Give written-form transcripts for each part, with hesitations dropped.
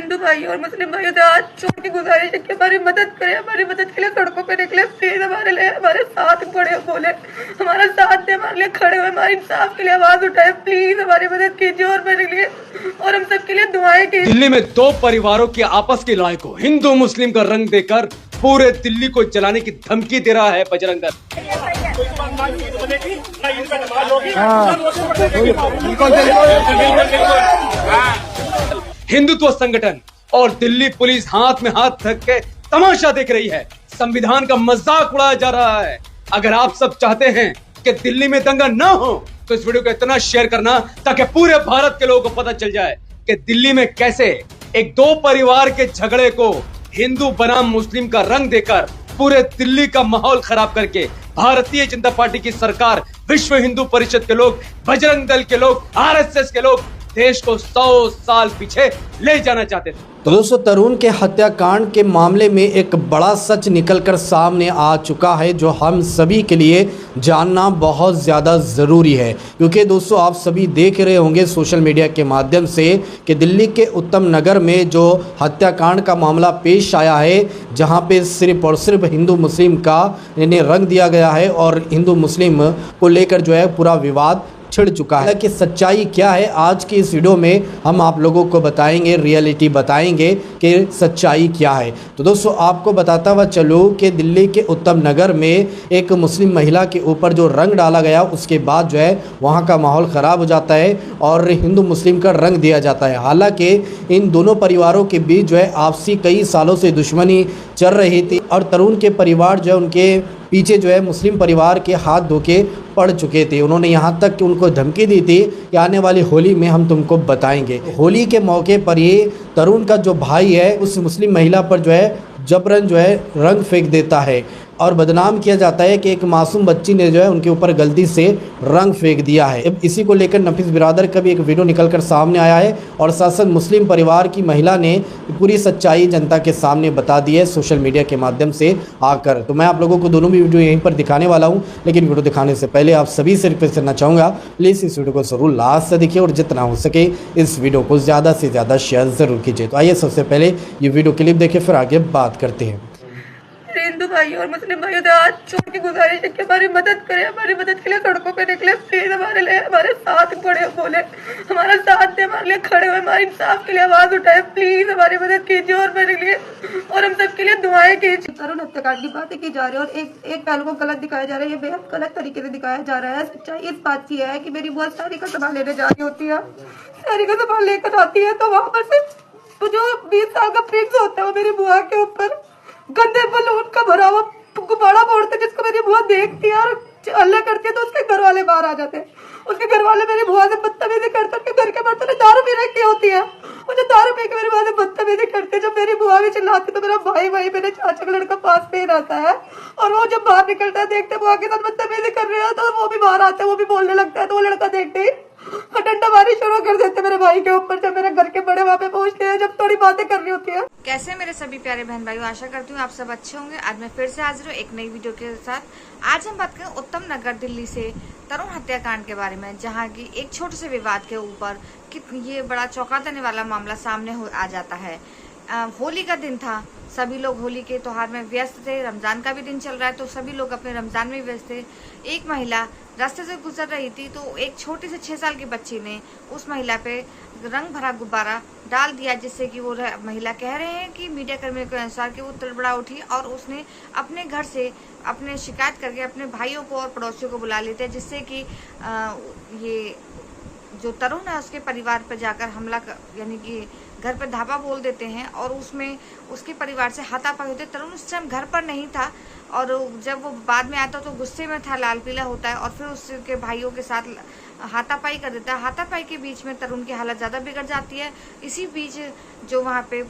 हिंदू भाई और मुस्लिम भाइयों से हाथ छोड़ के गुजारिश है कि हमारी मदद करें, हमारी मदद के लिए सड़कों पे निकले, प्लीज हमारे लिए, हमारे साथ खड़े बोले, हमारा साथ दे, हमारे लिए खड़े हुए, हमारे इंसाफ के लिए आवाज उठाए, प्लीज हमारी मदद कीजिए और मेरे लिए और हम सबके लिए दुआएं कीजिए। दिल्ली में दो परिवारों की आपस की लड़ाई को हिंदू मुस्लिम का रंग देकर पूरे दिल्ली को जलाने की धमकी दे रहा है बजरंग दल। हिंदुत्व संगठन और दिल्ली पुलिस हाथ में हाथ रख के तमाशा देख रही है। संविधान का मजाक उड़ाया जा रहा है। अगर आप सब चाहते हैं कि दिल्ली में दंगा ना हो तो इस वीडियो को इतना शेयर करना ताकि पूरे भारत के लोगों को पता चल जाए कि दिल्ली में कैसे एक दो परिवार के झगड़े को हिंदू बनाम मुस्लिम का रंग देकर पूरे दिल्ली का माहौल खराब करके भारतीय जनता पार्टी की सरकार, विश्व हिंदू परिषद के लोग, बजरंग दल के लोग, आरएसएस के लोग देश को 100 साल पीछे ले जाना चाहते थे। तो दोस्तों, तरुण के हत्याकांड के मामले में एक बड़ा सच निकलकर सामने आ चुका है जो हम सभी के लिए जानना बहुत ज़्यादा ज़रूरी है, क्योंकि दोस्तों आप सभी देख रहे होंगे सोशल मीडिया के माध्यम से कि दिल्ली के उत्तम नगर में जो हत्याकांड का मामला पेश आया है, जहां पे सिर्फ और सिर्फ हिंदू मुस्लिम का इन्हें रंग दिया गया है और हिंदू मुस्लिम को लेकर जो है पूरा विवाद छिड़ चुका है। कि सच्चाई क्या है, आज की इस वीडियो में हम आप लोगों को बताएंगे, रियलिटी बताएंगे कि सच्चाई क्या है। तो दोस्तों आपको बताता हुआ चलूँ कि दिल्ली के उत्तम नगर में एक मुस्लिम महिला के ऊपर जो रंग डाला गया, उसके बाद जो है वहाँ का माहौल ख़राब हो जाता है और हिंदू मुस्लिम का रंग दिया जाता है। हालाँकि इन दोनों परिवारों के बीच जो है आपसी कई सालों से दुश्मनी चल रही थी और तरुण के परिवार जो है उनके पीछे जो है मुस्लिम परिवार के हाथ धोके पड़ चुके थे। उन्होंने यहाँ तक कि उनको धमकी दी थी कि आने वाली होली में हम तुमको बताएंगे। होली के मौके पर ये तरुण का जो भाई है उस मुस्लिम महिला पर जो है जबरन जो है रंग फेंक देता है और बदनाम किया जाता है कि एक मासूम बच्ची ने जो है उनके ऊपर गलती से रंग फेंक दिया है। अब इसी को लेकर नफीस बिरादर का भी एक वीडियो निकलकर सामने आया है और साथ साथ मुस्लिम परिवार की महिला ने पूरी सच्चाई जनता के सामने बता दी है सोशल मीडिया के माध्यम से आकर। तो मैं आप लोगों को दोनों भी वीडियो यहीं पर दिखाने वाला हूँ, लेकिन वीडियो दिखाने से पहले आप सभी से रिक्वेस्ट करना चाहूँगा, प्लीज़ इस वीडियो को ज़रूर लास्ट से देखिए और जितना हो सके इस वीडियो को ज़्यादा से ज़्यादा शेयर ज़रूर कीजिए। तो आइए सबसे पहले ये वीडियो क्लिप देखें, फिर आगे बात करते हैं। हिंदू भाई और मुस्लिम भाइयों से हाथ छोड़ के गुजारिश है कि हमारी मदद करें, हमारी मदद के लिए सड़कों पे निकले, प्लीज हमारे लिए, हमारे साथ खड़े बोले, हमारा साथ दे, हमारे लिए खड़े हुए, हमारे इंसाफ के लिए आवाज उठाए, प्लीज हमारी मदद कीजिए और मेरे लिए और हम सबके लिए दुआएं कीजिए। तरुण हत्याकांड की बातें की जा रही है और एक पहलू को गलत दिखाया जा रहा है, ये बेहद गलत तरीके से दिखाया जा रहा है। सच्चाई इस बात की है कि मेरी बुआ सारी का संभाल लेने जा रही होती है, सारी का संभाल लेकर आती है तो वहाँ पर से जो 20 साल का प्रिंस होता है वो मेरी बुआ के ऊपर गंदे बलून का भरा हुआ गुब्बारा फोड़ते, जिसको मेरी बुआ देखती है और हल्ला करती है तो उसके घर वाले बाहर आ जाते हैं। उसके घर वाले मेरी बुआ से बदतमीजी करते, उसके घर के बर्तन में दारू पी रखी होती है, मुझे दारू पी के मेरी बुआ से बदतमीजी करते। जब मेरी बुआ भी चिल्लाती तो मेरा भाई मेरे चाचा का लड़का पास में ही रहता है और वो जब बाहर निकलता है देखते बुआ के साथ बदतमीजी कर रहे हैं तो वो भी बाहर आता है, वो भी बोलने लगता है। तो वो लड़का देखते ही डंडा मारी शुरू कर देते मेरे भाई के ऊपर। जब मेरे घर के बड़े वहाँ पे पहुँचते हैं, जब थोड़ी बातें करनी होती है। कैसे मेरे सभी प्यारे बहन भाइयों, आशा करती हूँ आप सब अच्छे होंगे। आज मैं फिर से हाजिर हूँ एक नई वीडियो के साथ। आज हम बात करें उत्तम नगर दिल्ली से तरुण हत्याकांड के बारे में, जहाँ की एक छोटे से विवाद के ऊपर ये बड़ा चौंका देने वाला मामला सामने आ जाता है। होली का दिन था, सभी लोग होली के त्योहार में व्यस्त थे, रमजान का भी दिन चल रहा है तो सभी लोग अपने रमजान में व्यस्त थे। एक महिला रास्ते से गुजर रही थी तो एक छोटी से 6 साल की बच्ची ने उस महिला पे रंग भरा गुब्बारा डाल दिया, जिससे कि वो महिला कह रहे हैं कि मीडिया कर्मियों के अनुसार कि वो तड़बड़ा उठी और उसने अपने घर से अपने शिकायत करके अपने भाइयों को और पड़ोसियों को बुला लेते, जिससे कि ये जो तरुण है उसके परिवार पर जाकर हमला यानी कि घर पे धावा बोल देते हैं और उसमें उसके परिवार से हाथापाई होती है। तरुण उस टाइम घर पर नहीं था और जब वो बाद में आता तो गुस्से में था, लाल पीला होता है और फिर उसके भाइयों के साथ हाथापाई कर देता है। हाथापाई के बीच में तरुण की हालत ज़्यादा बिगड़ जाती है। इसी बीच जो वहाँ पे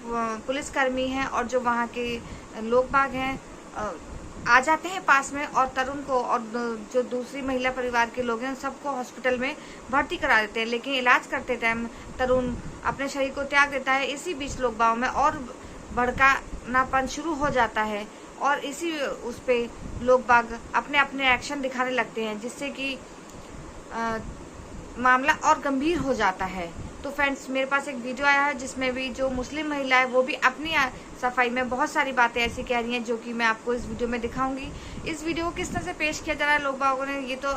पुलिसकर्मी हैं और जो वहाँ के लोग बाग हैं आ जाते हैं पास में और तरुण को और जो दूसरी महिला परिवार के लोग हैं सबको हॉस्पिटल में भर्ती करा देते हैं, लेकिन इलाज करते टाइम तरुण अपने शरीर को त्याग देता है। इसी बीच लोग बागों में और भड़कानापन शुरू हो जाता है और इसी उस पे लोग बाग अपने अपने एक्शन दिखाने लगते हैं, जिससे कि मामला और गंभीर हो जाता है। तो फ्रेंड्स मेरे पास एक वीडियो आया है जिसमें भी जो मुस्लिम महिला है वो भी अपनी सफाई में बहुत सारी बातें ऐसी कह रही हैं जो कि मैं आपको इस वीडियो में दिखाऊंगी। इस वीडियो को किस तरह से पेश किया जा रहा है लोग बागों ने, ये तो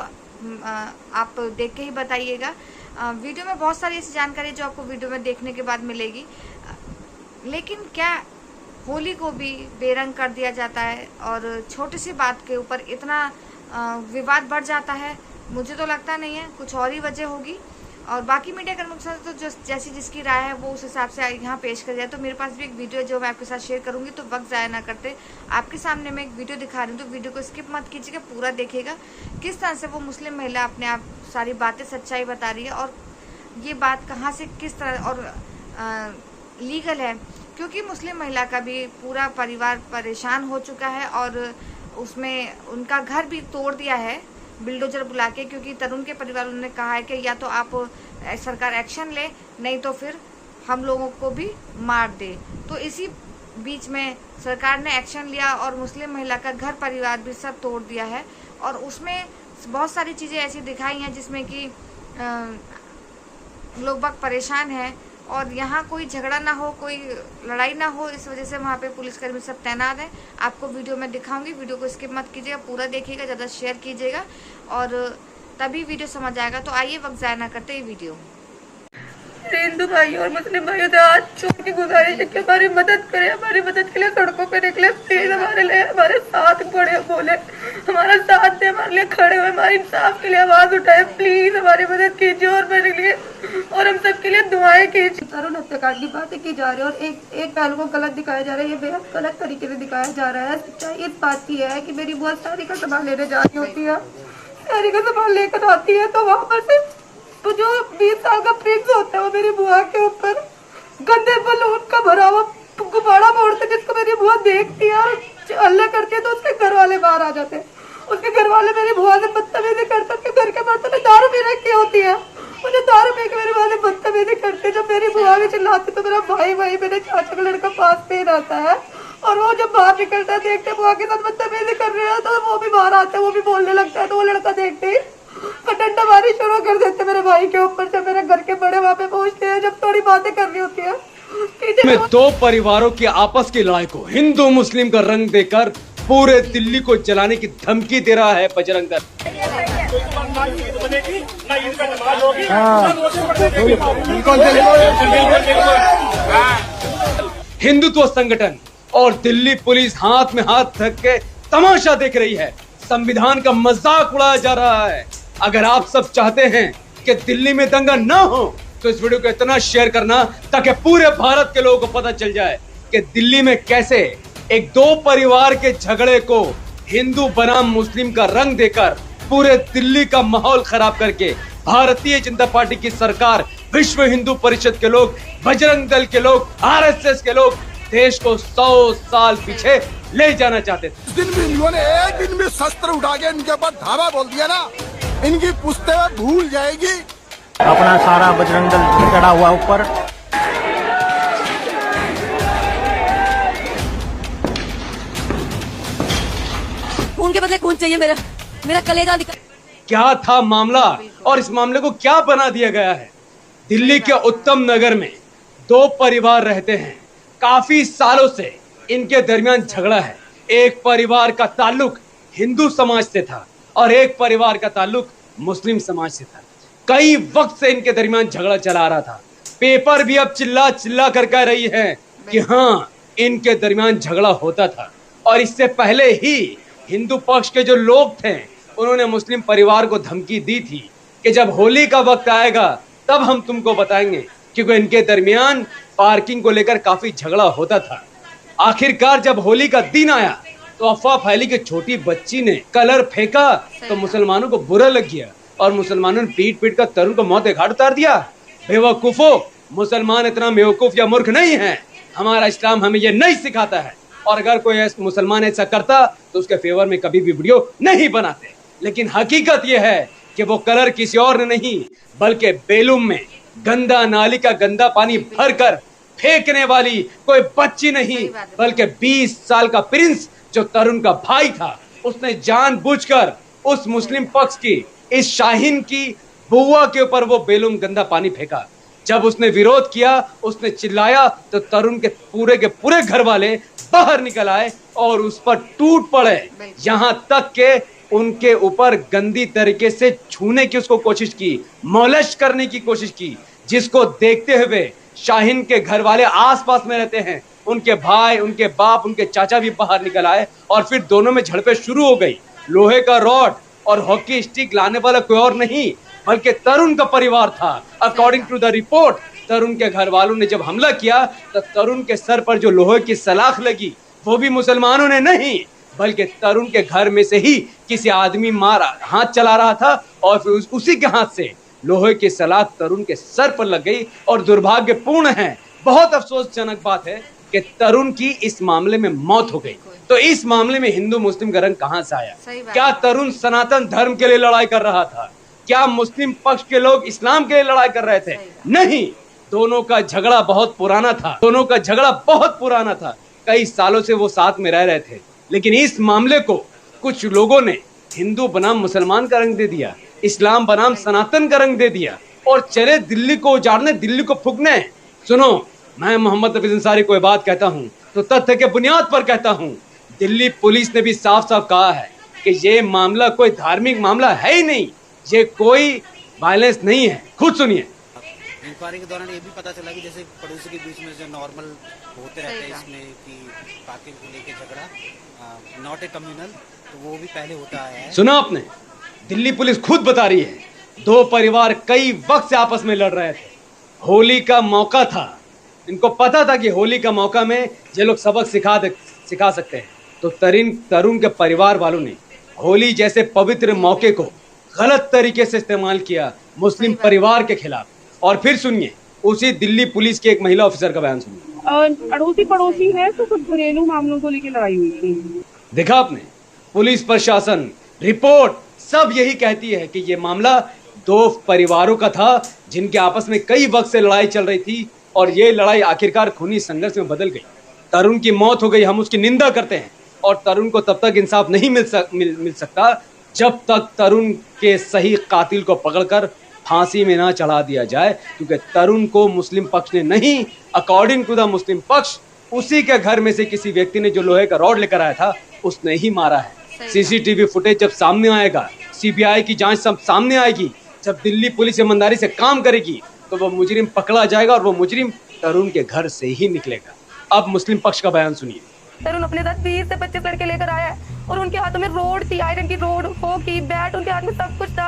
आप देख के ही बताइएगा। वीडियो में बहुत सारी ऐसी जानकारी जो आपको वीडियो में देखने के बाद मिलेगी। लेकिन क्या होली को भी बेरंग कर दिया जाता है और छोटी सी बात के ऊपर इतना विवाद बढ़ जाता है? मुझे तो लगता नहीं है, कुछ और ही वजह होगी। और बाकी मीडिया कर्मियों के साथ तो जैसी जिसकी राय है वो उस हिसाब से यहाँ पेश कर जाए। तो मेरे पास भी एक वीडियो है जो मैं आपके साथ शेयर करूंगी, तो वक्त ज़ाया ना करते आपके सामने मैं एक वीडियो दिखा रही हूँ, तो वीडियो को स्किप मत कीजिएगा, पूरा देखिएगा किस तरह से वो मुस्लिम महिला अपने आप सारी बातें सच्चाई बता रही है और ये बात कहाँ से किस तरह और लीगल है। क्योंकि मुस्लिम महिला का भी पूरा परिवार परेशान हो चुका है और उसमें उनका घर भी तोड़ दिया है बिल्डोजर बुला के, क्योंकि तरुण के परिवार ने कहा है कि या तो आप सरकार एक्शन ले, नहीं तो फिर हम लोगों को भी मार दे। तो इसी बीच में सरकार ने एक्शन लिया और मुस्लिम महिला का घर परिवार भी सब तोड़ दिया है और उसमें बहुत सारी चीज़ें ऐसी दिखाई हैं जिसमें कि लोग बाग परेशान हैं और यहाँ कोई झगड़ा ना हो, कोई लड़ाई ना हो, इस वजह से वहाँ पे पुलिसकर्मी सब तैनात हैं। आपको वीडियो में दिखाऊंगी, वीडियो को स्किप मत कीजिएगा, पूरा देखिएगा, ज़्यादा शेयर कीजिएगा और तभी वीडियो समझ आएगा। तो आइए वक्त ज़ाया ना करते ये वीडियो। मेरे हिंदू भाइयों और मुस्लिम भाइयों से हाथ जोड़ के गुजारिश है कि हमारी मदद करें, हमारी मदद के लिए सड़कों पे निकले, प्लीज हमारे लिए, हमारे साथ पड़े, बोले हमारा साथ दे, हमारे लिए खड़े हुए, हमारे इंसाफ के लिए आवाज उठाए, प्लीज हमारी मदद कीजिए और मेरे लिए और हम सबके लिए दुआएं कीजिए। तरुण हत्याकांड की बातें की जा रही है और एक पहलू को गलत दिखाया जा रहा है, ये बेहद गलत तरीके से दिखाया जा रहा है। सच्चाई इस बात की है कि मेरी बुआ शादी का सामान लेने जा रही होती है, शादी का सामान लेकर आती है तो वहाँ पर से तो जो 20 साल का प्रिंस होता है वो मेरी बुआ के ऊपर गंदे बलून का भरा हुआ गुब्बारा फोड़ते, जिसको मेरी बुआ देखती है और हल्ला करती है तो उसके घर वाले बाहर आ जाते हैं। उसके घर वाले मेरी बुआ से बदतमीजी करते, उसके घर के बर्तन में दारू पी रखी होती है, मुझे दारू पी के मेरी बुआ से बदतमीजी करते। जब मेरी बुआ भी चिल्लाती तो मेरा भाई मेरे चाचा का लड़का पास पे रहता है और वो जब बाहर निकलता है देखते बुआ के साथ बदतमीजी कर रहे हैं तो वो भी बाहर आता है, वो भी बोलने लगता है, तो वो लड़का देखते ही डंडा मारी शुरू कर देते मेरे भाई के ऊपर। जब मेरे घर के बड़े वहाँ पे पहुँचते हैं, जब थोड़ी बातें करनी होती है में दो परिवारों की आपस की लड़ाई को हिंदू मुस्लिम का रंग देकर पूरे दिल्ली को जलाने की धमकी दे रहा है बजरंग दल। हिंदुत्व संगठन और दिल्ली पुलिस हाथ में हाथ रख के तमाशा देख रही है, संविधान का मजाक उड़ाया जा रहा है। अगर आप सब चाहते हैं कि दिल्ली में दंगा ना हो तो इस वीडियो को इतना शेयर करना ताकि पूरे भारत के लोगों को पता चल जाए कि दिल्ली में कैसे एक दो परिवार के झगड़े को हिंदू बनाम मुस्लिम का रंग देकर पूरे दिल्ली का माहौल खराब करके भारतीय जनता पार्टी की सरकार, विश्व हिंदू परिषद के लोग, बजरंग दल के लोग, आरएसएस के लोग देश को 100 साल पीछे ले जाना चाहते थे। इस दिन भी इन्होंने एक दिन भी शस्त्र उठा के इनके ऊपर धावा बोल दिया ना, इनकी पुश्ते भूल जाएगी। अपना सारा बजरंग दल चढ़ा हुआ ऊपर। खून के बदले खून चाहिए, मेरा कलेजा क्या था मामला और इस मामले को क्या बना दिया गया है? दिल्ली के उत्तम नगर में दो परिवार रहते हैं, काफी सालों से इनके दरमियान झगड़ा है। एक परिवार का ताल्लुक हिंदू समाज से था और एक परिवार का ताल्लुक मुस्लिम समाज से था। कई वक्त से इनके दरमियान झगड़ा चला आ रहा था। पेपर भी अब चिल्ला चिल्ला कर कह रही है कि हाँ, इनके दरमियान झगड़ा होता था और इससे पहले ही हिंदू पक्ष के जो लोग थे उन्होंने मुस्लिम परिवार को धमकी दी थी कि जब होली का वक्त आएगा तब हम तुमको बताएंगे, क्योंकि इनके दरमियान पार्किंग को लेकर काफी झगड़ा होता था। आखिरकार जब होली का दिन आया तो अफवाह फैली कि छोटी बच्ची ने कलर फेंका तो मुसलमानों को बुरा लग गया और मुसलमानों ने पीट पीट कर तरुण को मौत के घाट उतार दिया। बेवकूफो, मुसलमान इतना बेवकूफ या मूर्ख नहीं है। हमारा इस्लाम हमें यह नहीं सिखाता है और अगर कोई मुसलमान ऐसा करता तो उसके फेवर में कभी भी वीडियो नहीं बनाते। लेकिन हकीकत यह है कि वो कलर किसी और ने नहीं बल्कि बेलूम में गंदा नाली का गंदा पानी भरकर फेंकने वाली कोई बच्ची नहीं बल्कि 20 साल का प्रिंस जो तरुण का भाई था, उसने जानबूझकर उस मुस्लिम पक्ष की इस शाहीन की बुआ के ऊपर वो बेलूम गंदा पानी फेंका, जब उसने विरोध किया, उसने चिल्लाया, तो तरुण के पूरे घर वाले बाहर निकल आए और उस पर टूट पड़े। यहाँ तक के उनके ऊपर गंदी तरीके से छूने की उसको कोशिश की, मॉलेस्ट करने की कोशिश की, जिसको देखते हुए शाहीन के घर वाले आसपास में रहते हैं, उनके भाई, उनके बाप, उनके चाचा भी बाहर निकल आए और फिर दोनों में झड़पें शुरू हो गई। लोहे का रॉड और हॉकी स्टिक लाने वाला कोई और नहीं बल्कि तरुण का परिवार था। अकॉर्डिंग टू द रिपोर्ट, तरुण के घर वालों ने जब हमला किया तो तरुण के सर पर जो लोहे की सलाख लगी वो भी मुसलमानों ने नहीं बल्कि तरुण के घर में से ही किसी आदमी मारा हाथ चला रहा था और फिर उसी के हाथ से लोहे की सलाख तरुण के सर पर लग गई। और दुर्भाग्यपूर्ण है, बहुत अफसोसजनक बात है कि तरुण की इस मामले में मौत हो गई। तो इस मामले में हिंदू मुस्लिम का रंग कहां से आया? क्या तरुण सनातन धर्म के लिए लड़ाई कर रहा था? क्या मुस्लिम पक्ष के लोग इस्लाम के लिए लड़ाई कर रहे थे? नहीं, दोनों का झगड़ा बहुत पुराना था। कई सालों से वो साथ में रह रहे थे, लेकिन इस मामले को कुछ लोगों ने हिंदू बनाम मुसलमान का रंग दे दिया, इस्लाम बनाम सनातन का रंग दे दिया और चले दिल्ली को उजाड़ने, दिल्ली को फूकने। सुनो, मैं मोहम्मद हफीज अंसारी कोई बात कहता हूँ तो तथ्य के बुनियाद पर कहता हूँ। दिल्ली पुलिस ने भी साफ साफ कहा है कि ये मामला कोई धार्मिक मामला है ही नहीं, ये कोई वायलेंस नहीं है। खुद सुनिए। इंक्वायरी के दौरान ये भी पता चला कि जैसे पड़ोसी के बीच में जो नॉर्मल होते रहते हैं इसमें कि पार्किंग को लेके झगड़ा, नॉट ए कम्युनल, तो वो भी पहले होता आया है। सुना आपने? दिल्ली पुलिस खुद बता रही है, दो परिवार कई वक्त से आपस में लड़ रहे थे। होली का मौका था, इनको पता था कि होली का मौका में ये लोग सबक सिखा सकते हैं। तो तरुण के परिवार वालों ने होली जैसे पवित्र मौके को गलत तरीके से इस्तेमाल किया मुस्लिम परिवार के खिलाफ। और फिर सुनिए उसी दिल्ली पुलिस के एक महिला ऑफिसर का बयान सुनिए। पड़ोसी है तो कुछ घरेलू मामलों को लेकर लड़ाई हुई थी। देखा आपने, पुलिस प्रशासन, रिपोर्ट सब यही कहती है कि ये मामला दो परिवारों का था जिनके आपस में कई वक्त से लड़ाई चल रही थी और ये लड़ाई आखिरकार खूनी संघर्ष में बदल गई। तरुण की मौत हो गई, हम उसकी निंदा करते हैं और तरुण को तब तक इंसाफ नहीं मिल सकता जब तक तरुण के सही कातिल को पकड़कर फांसी में ना चढ़ा दिया जाए, क्योंकि तरुण को मुस्लिम पक्ष ने नहीं, अकॉर्डिंग टू द मुस्लिम पक्ष, उसी के घर में से किसी व्यक्ति ने जो लोहे का रॉड लेकर आया था उसने ही मारा है। सीसीटीवी फुटेज जब सामने आएगा, सीबीआई की जांच सब सामने आएगी, जब दिल्ली पुलिस ईमानदारी से काम करेगी तो वो मुजरिम पकड़ा जाएगा और वो मुजरिम तरुण के घर से ही निकलेगा। अब मुस्लिम पक्ष का बयान सुनिए। तरुण अपने साथ 20 से 25 लड़के लेकर आया है और उनके हाथों में रोड थी, आयरन की रोड, हॉकी बैट, उनके हाथ में सब कुछ था।